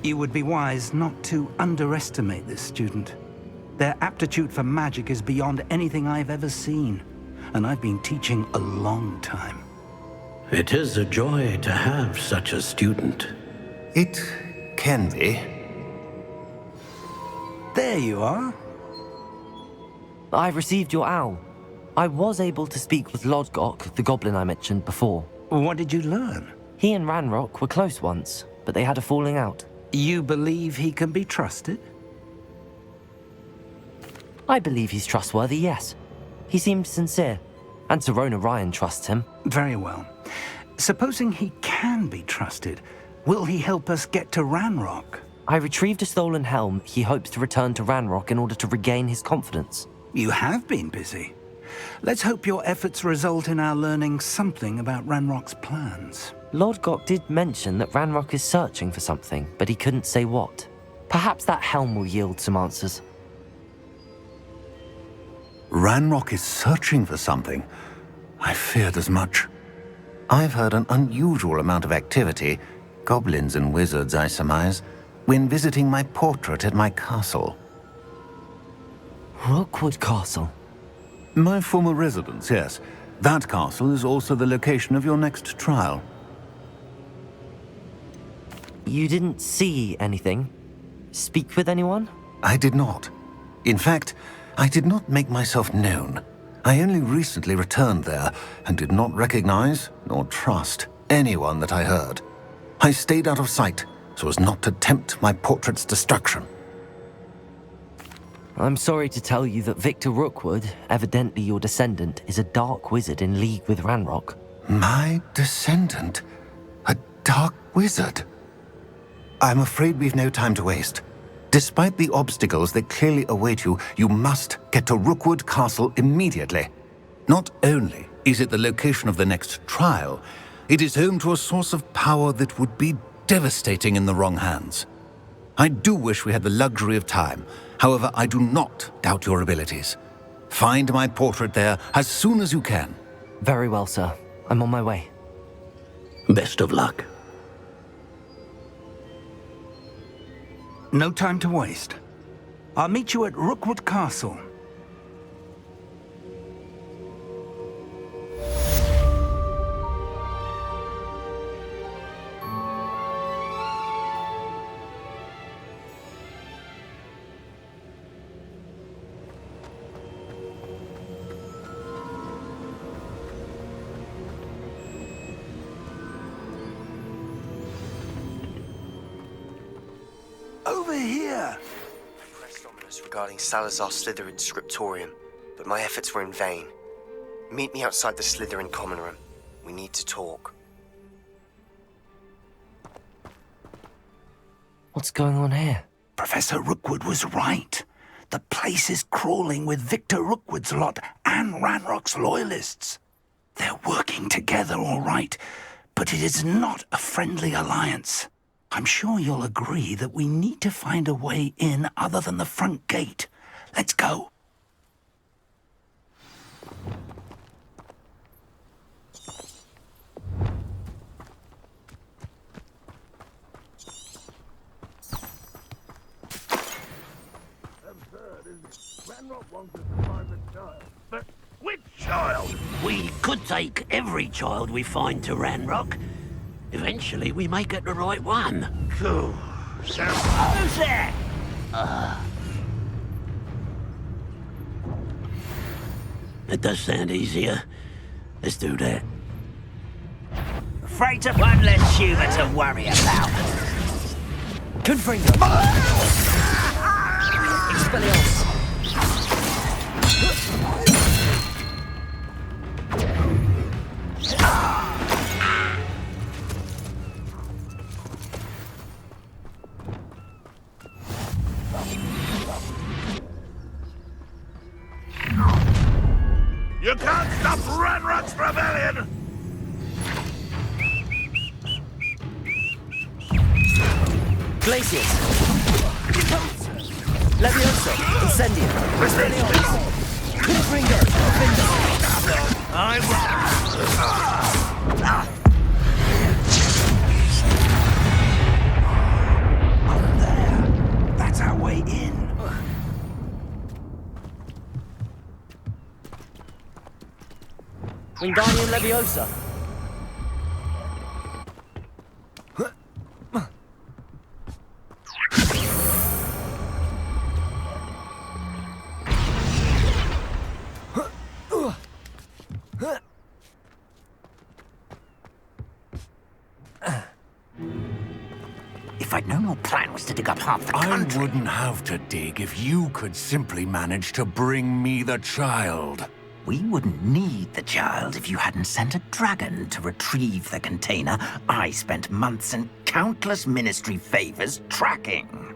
You would be wise not to underestimate this student. Their aptitude for magic is beyond anything I've ever seen, and I've been teaching a long time. It is a joy to have such a student. It can be. There you are. I received your owl. I was able to speak with Lodgok, the goblin I mentioned before. What did you learn? He and Ranrock were close once, but they had a falling out. You believe he can be trusted? I believe he's trustworthy, yes. He seemed sincere, and Serona Ryan trusts him. Very well. Supposing he can be trusted, will he help us get to Ranrock? I retrieved a stolen helm he hopes to return to Ranrock in order to regain his confidence. You have been busy. Let's hope your efforts result in our learning something about Ranrock's plans. Lodgok did mention that Ranrock is searching for something, but he couldn't say what. Perhaps that helm will yield some answers. Ranrock is searching for something. I feared as much. I've heard an unusual amount of activity, goblins and wizards, I surmise, when visiting my portrait at my castle. Rukwood Castle? My former residence, yes. That castle is also the location of your next trial. You didn't see anything? Speak with anyone? I did not. In fact, I did not make myself known. I only recently returned there and did not recognize nor trust anyone that I heard. I stayed out of sight so as not to tempt my portrait's destruction. I'm sorry to tell you that Victor Rookwood, evidently your descendant, is a dark wizard in league with Ranrock. My descendant? A dark wizard? I'm afraid we've no time to waste. Despite the obstacles that clearly await you, you must get to Rookwood Castle immediately. Not only is it the location of the next trial, it is home to a source of power that would be devastating in the wrong hands. I do wish we had the luxury of time. However, I do not doubt your abilities. Find my portrait there as soon as you can. Very well, sir. I'm on my way. Best of luck. No time to waste. I'll meet you at Rookwood Castle. Over here! I pressed ominous regarding Salazar Slytherin's scriptorium, but my efforts were in vain. Meet me outside the Slytherin common room. We need to talk. What's going on here? Professor Rookwood was right. The place is crawling with Victor Rookwood's lot and Ranrock's loyalists. They're working together, all right, but it is not a friendly alliance. I'm sure you'll agree that we need to find a way in other than the front gate. Let's go. But which child? We could take every child we find to Ranrock. Eventually, we may get the right one. Cool. Who's that? It does sound easier. Let's do that. Afraid of one less humour to worry about. Confringo! Expelliarmus! You can't stop Ranrock's rebellion! Glacius! Leviosa! Incendio! Expelliarmus! Confringo! That's our way in. Wingardium Leviosa. If I'd known your plan was to dig up half the I country... wouldn't have to dig if you could simply manage to bring me the child. We wouldn't need the child if you hadn't sent a dragon to retrieve the container I spent months and countless ministry favors tracking.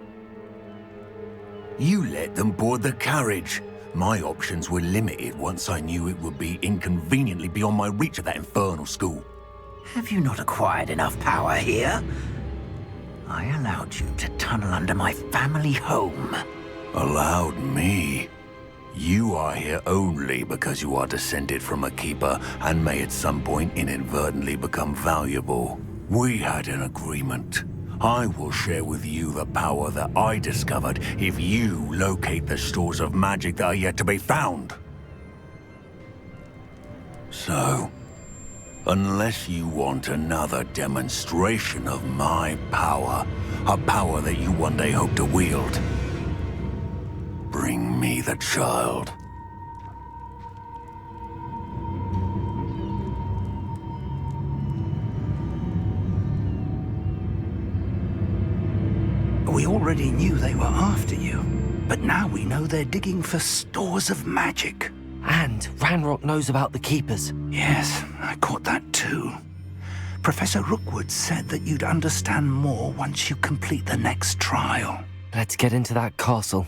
You let them board the carriage. My options were limited once I knew it would be inconveniently beyond my reach at that infernal school. Have you not acquired enough power here? I allowed you to tunnel under my family home. Allowed me? You are here only because you are descended from a keeper and may at some point inadvertently become valuable. We had an agreement. I will share with you the power that I discovered if you locate the stores of magic that are yet to be found. So, unless you want another demonstration of my power, a power that you one day hope to wield, bring me the child. We already knew they were after you, but now we know they're digging for stores of magic. And Ranrock knows about the Keepers. Yes, I caught that too. Professor Rukwood said that you'd understand more once you complete the next trial. Let's get into that castle.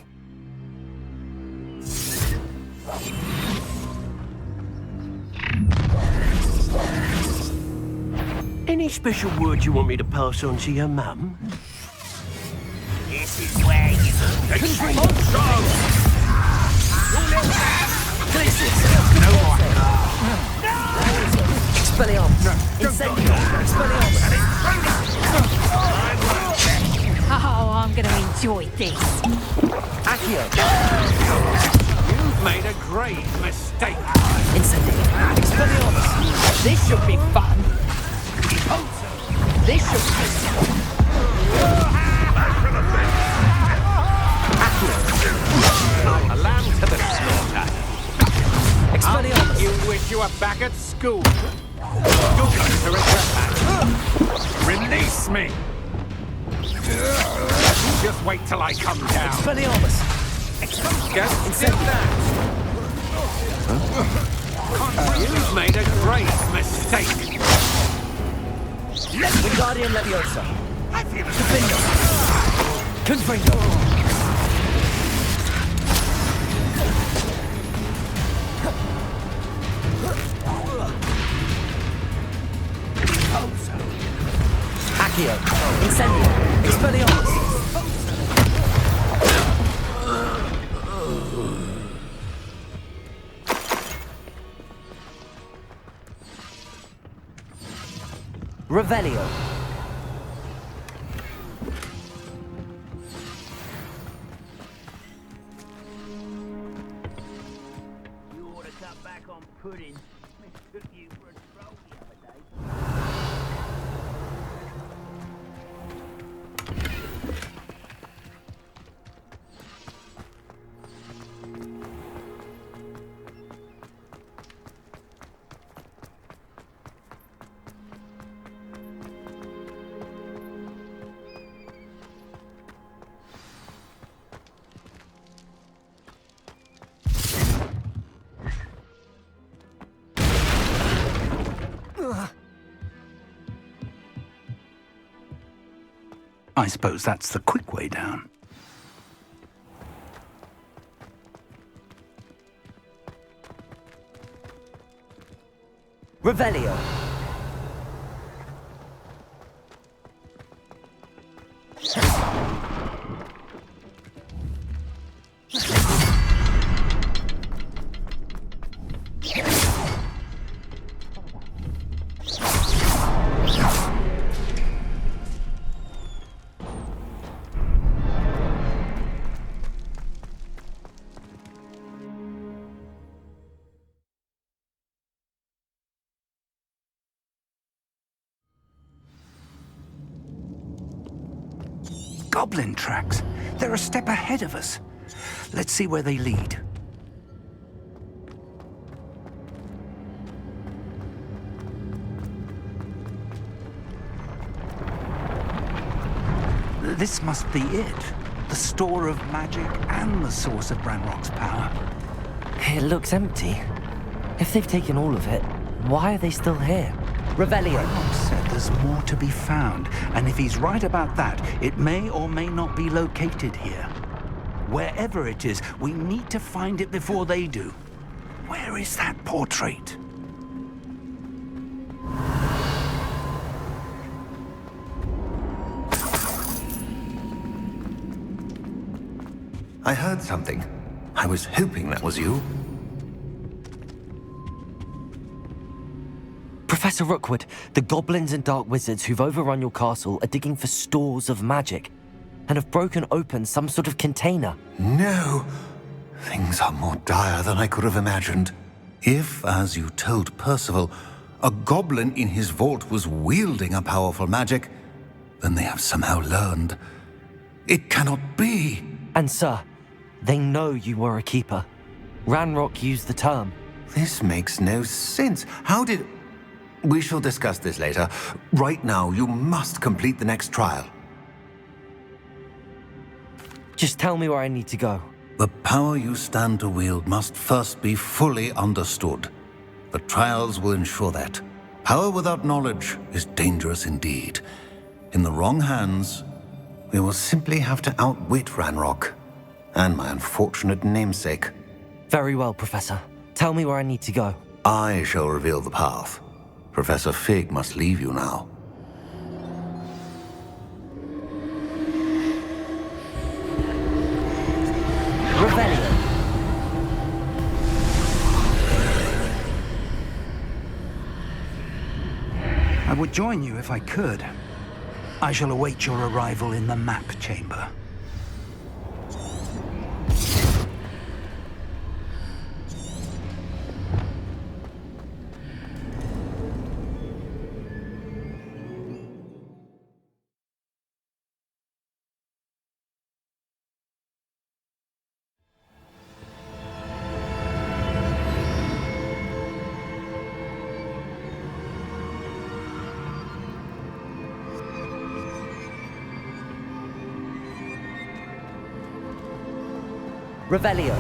Any special words you want me to pass on to your mum? This is where you... Expelliarmus! Incendio! Expelliarmus! Oh, I'm gonna enjoy this. Accio! You've made a grave mistake. Incendio! Expelliarmus! This should be fun. This should be... Accio! A lamb to the slaughter. Expelliarmus! You wish you were back at school. You're going to regret that. Release me! Just wait till I come down. Expelliarmus! Just still that. You've made a grave mistake. Wingardium Leviosa! I feel Confringo! Accio! Incendio! Expelliarmus! Revelio! You ought to cut back on pudding. I took you for a stroll the other day. I suppose that's the quick way down. Revelio! goblin tracks. They're a step ahead of us. Let's see where they lead. This must be it. The store of magic and the source of Ranrock's power. It looks empty. If they've taken all of it, why are they still here? Revelio. Ranrock said there's more to be found, and if he's right about that, it may or may not be located here. Wherever it is, we need to find it before they do. Where is that portrait? I heard something. I was hoping that was you. Professor Rookwood, the goblins and dark wizards who've overrun your castle are digging for stores of magic and have broken open some sort of container. No! Things are more dire than I could have imagined. If, as you told Percival, a goblin in his vault was wielding a powerful magic, then they have somehow learned. It cannot be! And sir, they know you were a keeper. Ranrock used the term. This makes no sense. How did... We shall discuss this later. Right now, you must complete the next trial. Just tell me where I need to go. The power you stand to wield must first be fully understood. The trials will ensure that. Power without knowledge is dangerous indeed. In the wrong hands, we will simply have to outwit Ranrock and my unfortunate namesake. Very well, Professor. Tell me where I need to go. I shall reveal the path. Professor Fig must leave you now. Revelio. I would join you if I could. I shall await your arrival in the map chamber. Revelio.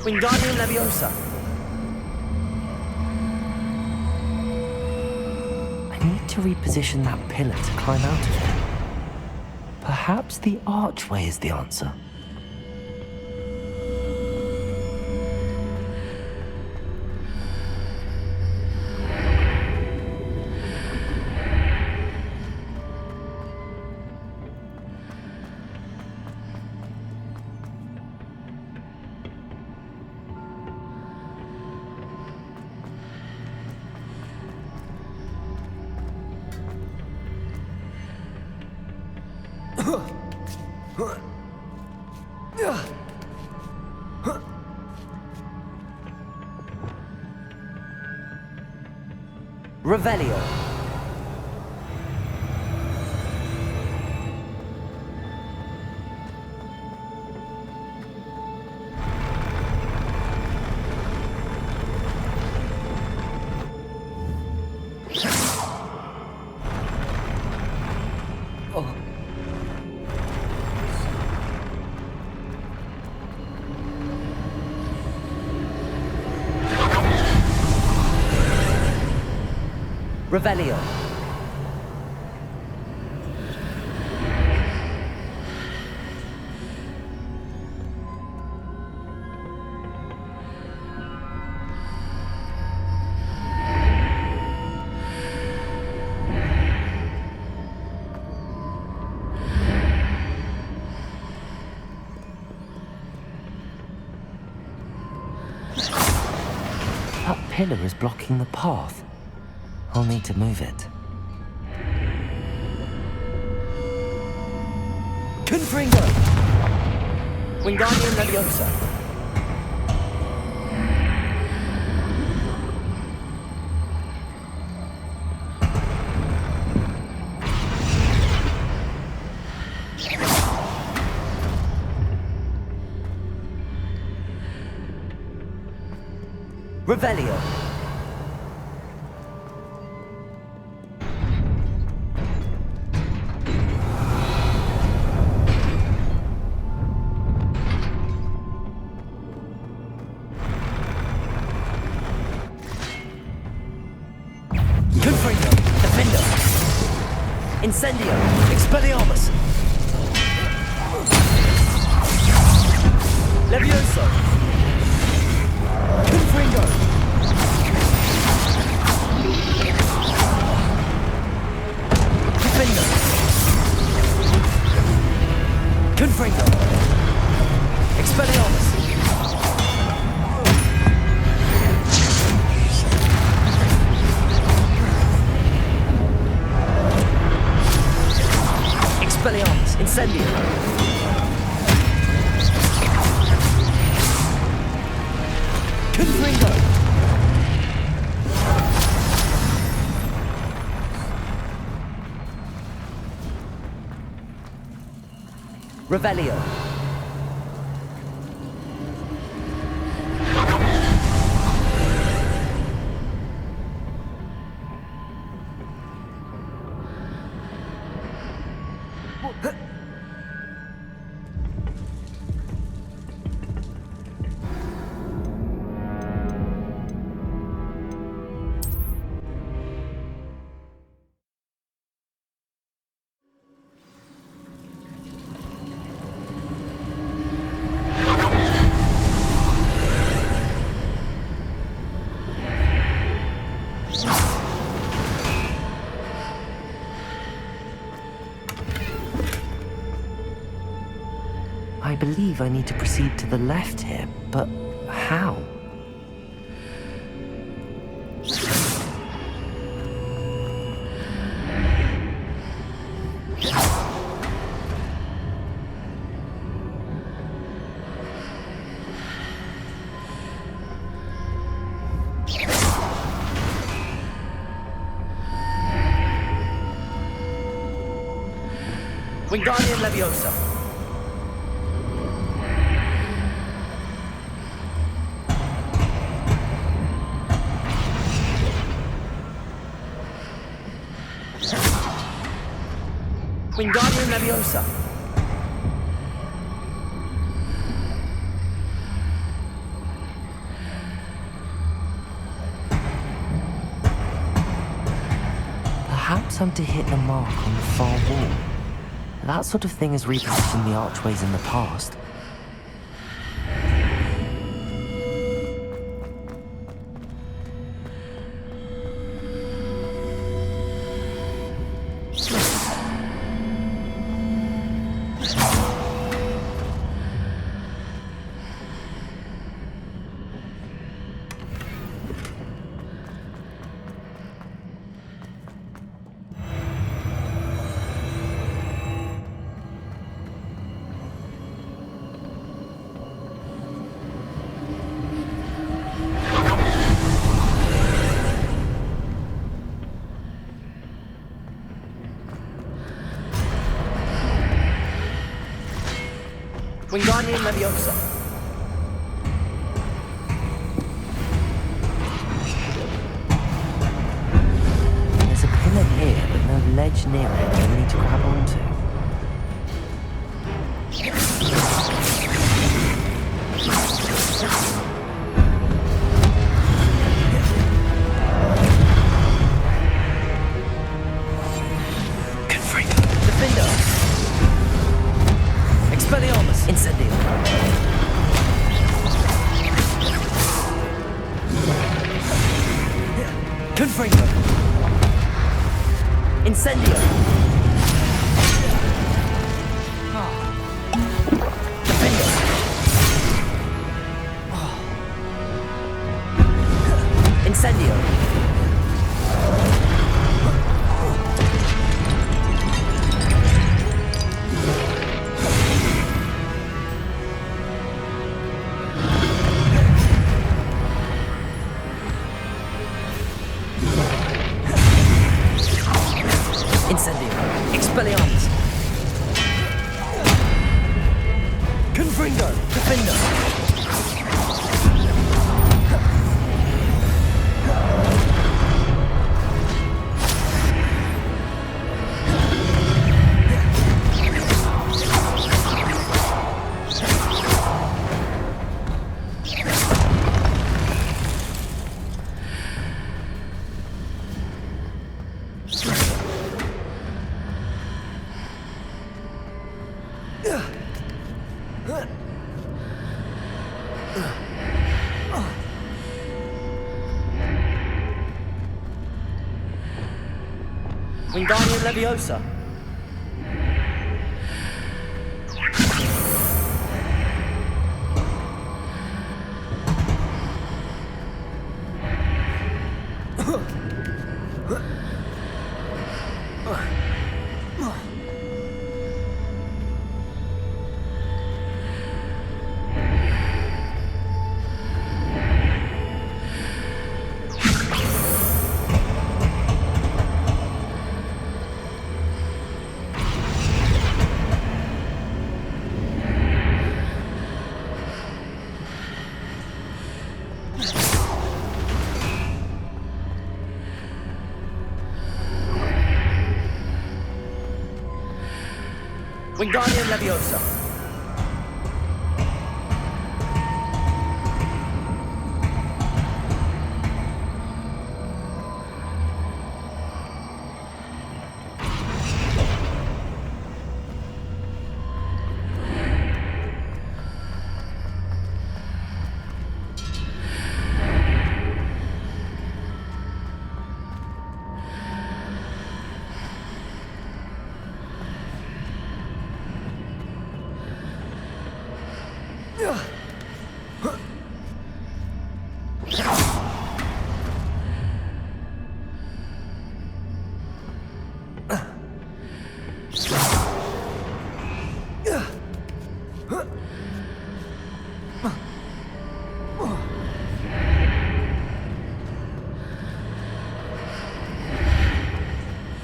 Wingardium Leviosa. I need to reposition that pillar to climb out of it. Perhaps the archway is the answer. Revelio. Revelio. pillar is blocking the path. I'll need to move it. Confringo! Wingardium Leviosa. Revelio. Confringo. Defendo. Incendio. Expelliarmus. Levioso. Confringo. Defendo. Confringo. Expelliarmus. Expelliarmus. Incendio. Confringo. Revelio. I believe I need to proceed to the left here, but how? Wingardium Leviosa. Wingardium Leviosa. Perhaps I'm to hit the mark on the far wall. That sort of thing has repositioned the archways in the past. Wingardium Leviosa. There's a pillar here, but no ledge near it I need to grab onto. Defender. Expelliarmus. Incendio. Confringo. Incendio. Defender. Incendio. Incendio. Expelliarmus. Confringo. Defender. Wingardium Leviosa. Wingardium Leviosa.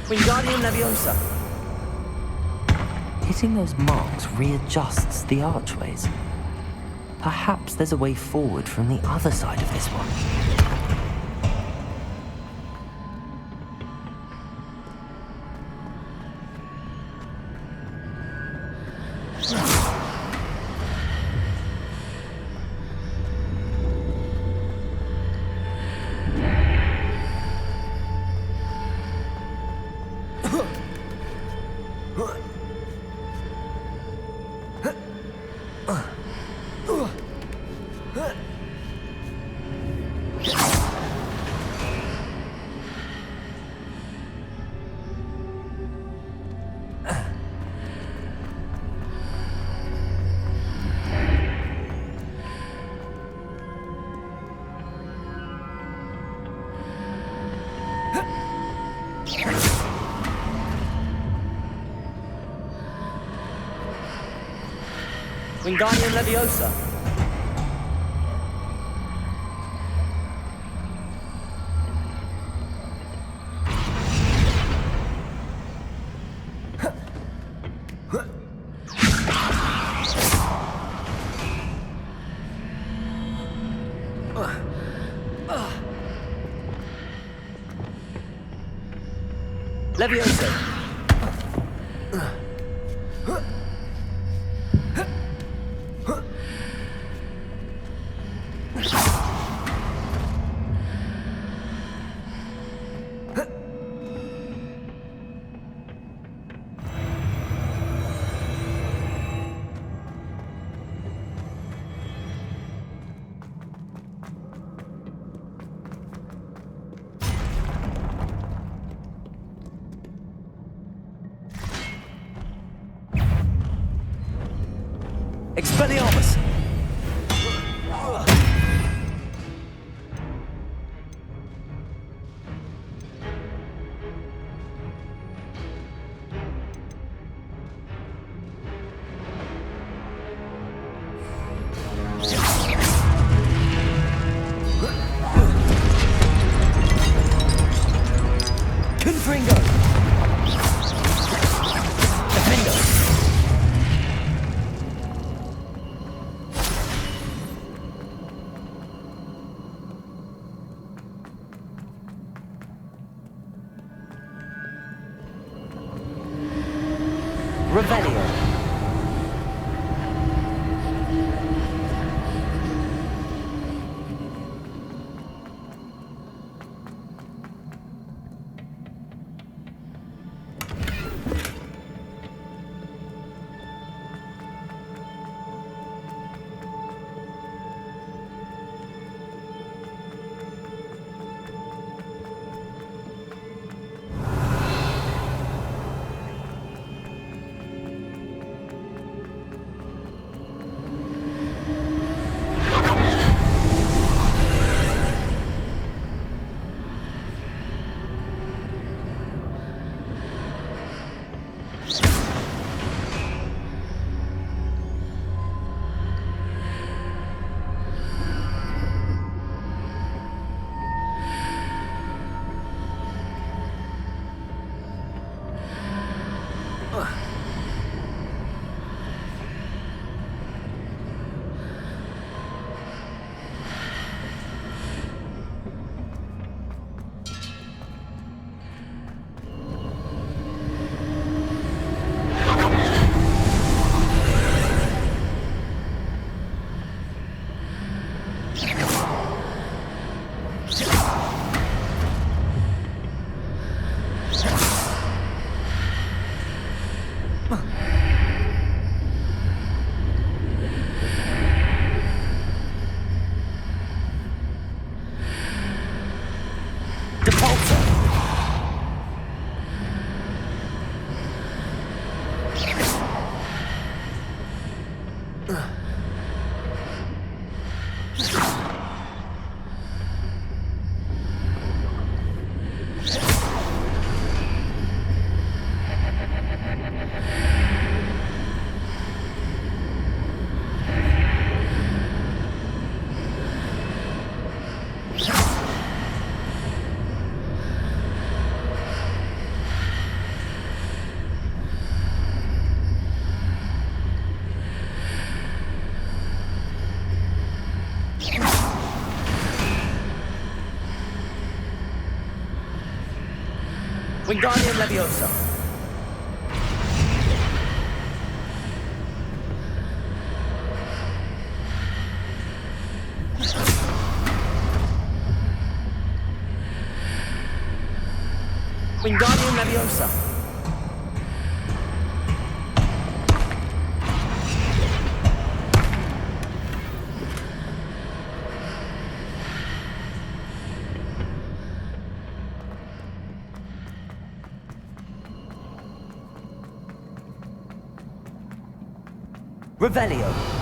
Wingardium Leviosa. Hitting those marks readjusts the archways. Perhaps there's a way forward from the other side of this one. Wingardium Leviosa. Leviosa. Expelliarmus! Revelio. Wingardium Leviosa. Wingardium Leviosa. Revelio.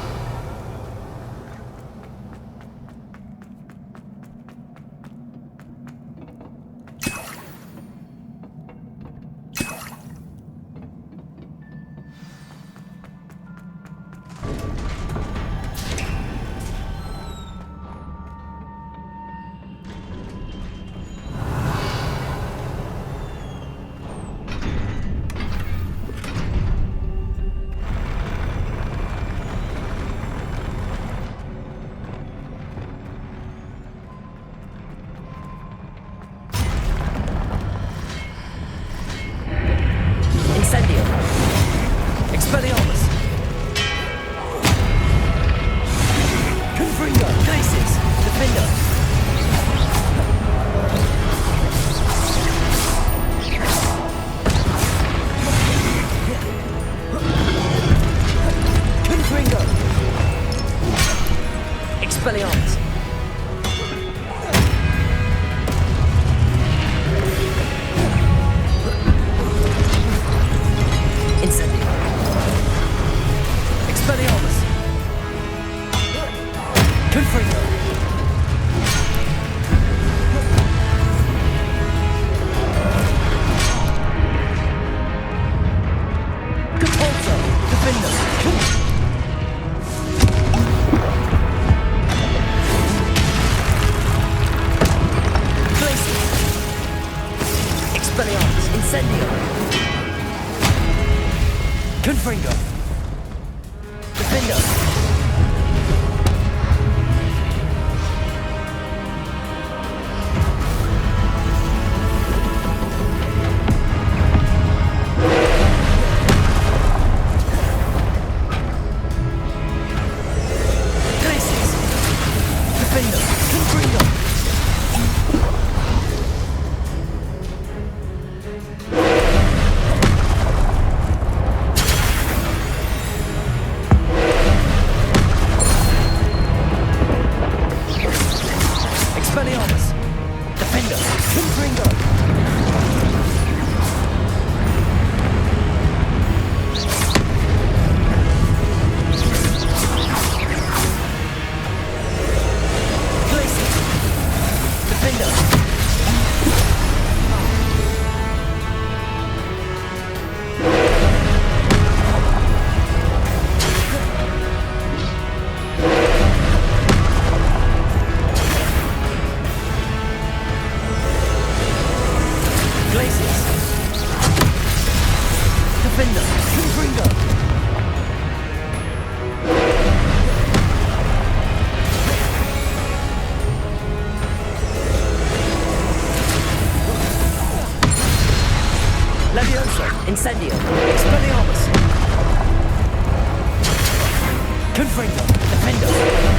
Incendio. Expelliarmus. Confringo. Defendo.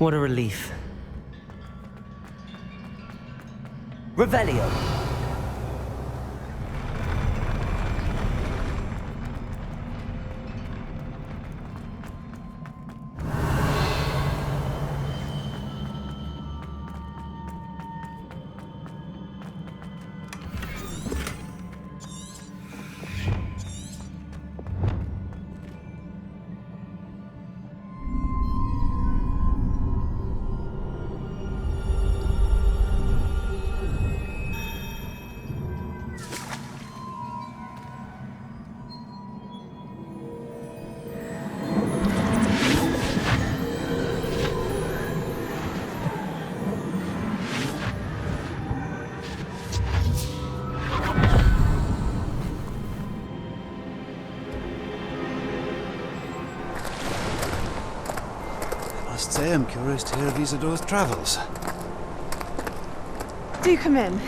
What a relief. Revelio. I am curious to hear of Isidore's travels. Do come in.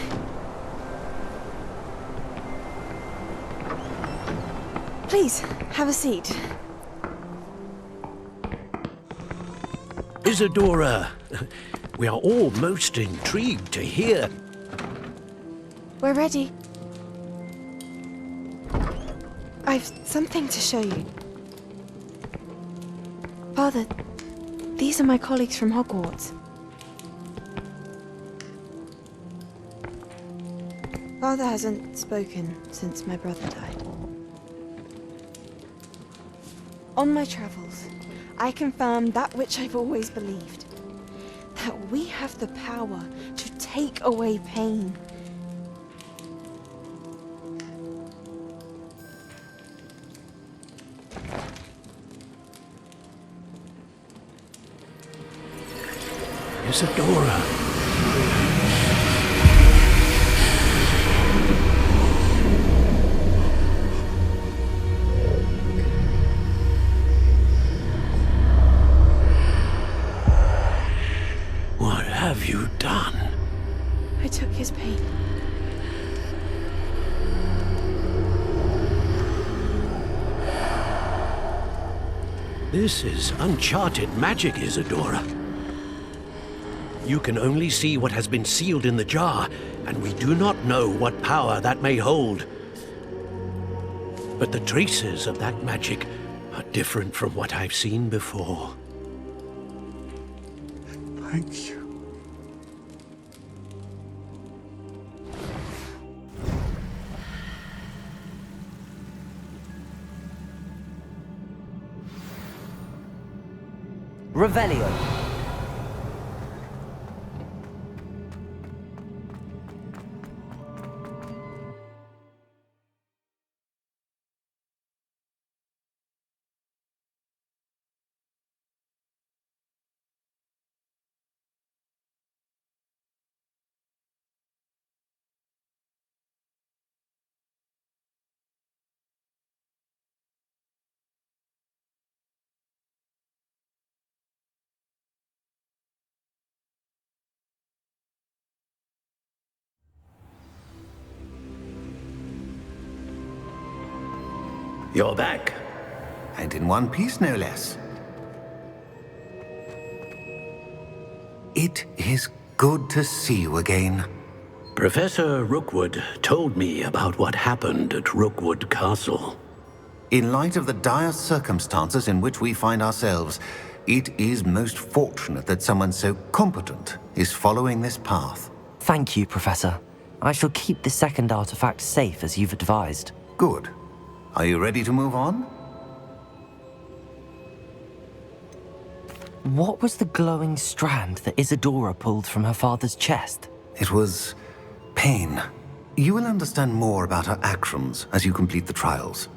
Please, have a seat. Isadora, We are all most intrigued to hear. We're ready. I've something to show you. Father, these are my colleagues from Hogwarts. Father hasn't spoken since my brother died. On my travels, I confirmed that which I've always believed. That we have the power to take away pain. Isadora. What have you done? I took his pain. This is uncharted magic, Isadora. You can only see what has been sealed in the jar, and we do not know what power that may hold. But the traces of that magic are different from what I've seen before. Thank you. Revelio. You're back. And in one piece, no less. It is good to see you again. Professor Rukwood told me about what happened at Rukwood Castle. In light of the dire circumstances in which we find ourselves, it is most fortunate that someone so competent is following this path. Thank you, Professor. I shall keep the second artifact safe as you've advised. Good. Are you ready to move on? What was the glowing strand that Isadora pulled from her father's chest? It was pain. You will understand more about her actions as you complete the trials.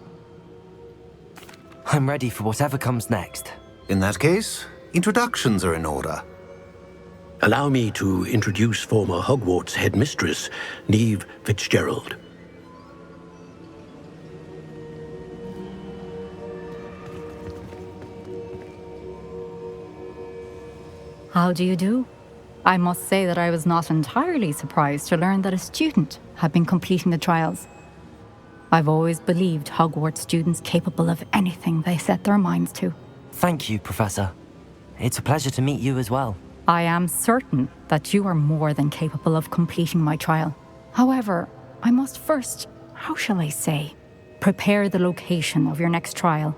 I'm ready for whatever comes next. In that case, introductions are in order. Allow me to introduce former Hogwarts headmistress, Neve Fitzgerald. How do you do? I must say that I was not entirely surprised to learn that a student had been completing the trials. I've always believed Hogwarts students capable of anything they set their minds to. Thank you, Professor. It's a pleasure to meet you as well. I am certain that you are more than capable of completing my trial. However, I must first, how shall I say, prepare the location of your next trial.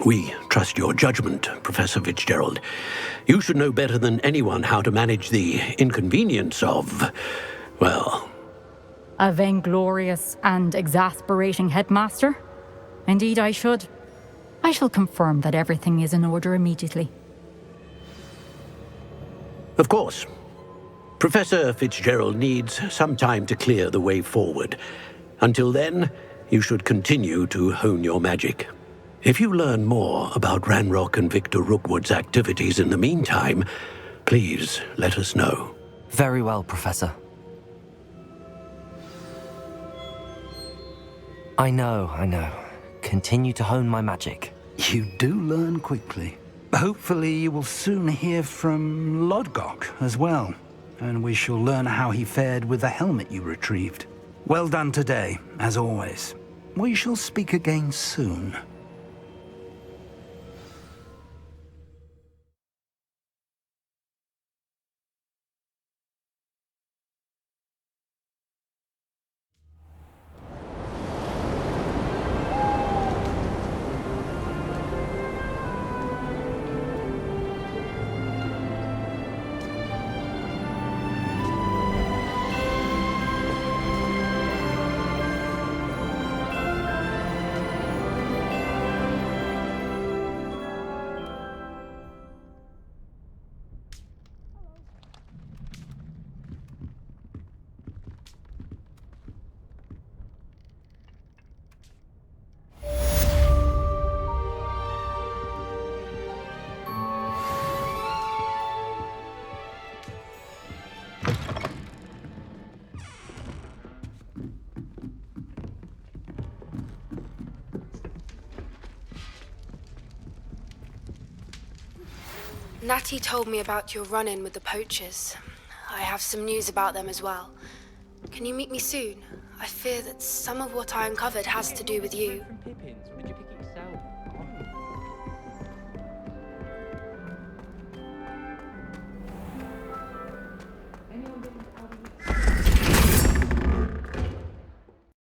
We trust your judgment, Professor Fitzgerald. You should know better than anyone how to manage the inconvenience of, well... A vainglorious and exasperating headmaster? Indeed I should. I shall confirm that everything is in order immediately. Of course. Professor Fitzgerald needs some time to clear the way forward. Until then, you should continue to hone your magic. If you learn more about Ranrock and Victor Rookwood's activities in the meantime, please let us know. Very well, Professor. I know. Continue to hone my magic. You do learn quickly. Hopefully you will soon hear from Lodgok as well, and we shall learn how he fared with the helmet you retrieved. Well done today, as always. We shall speak again soon. Natty told me about your run-in with the poachers. I have some news about them as well. Can you meet me soon? I fear that some of what I uncovered has to do with you.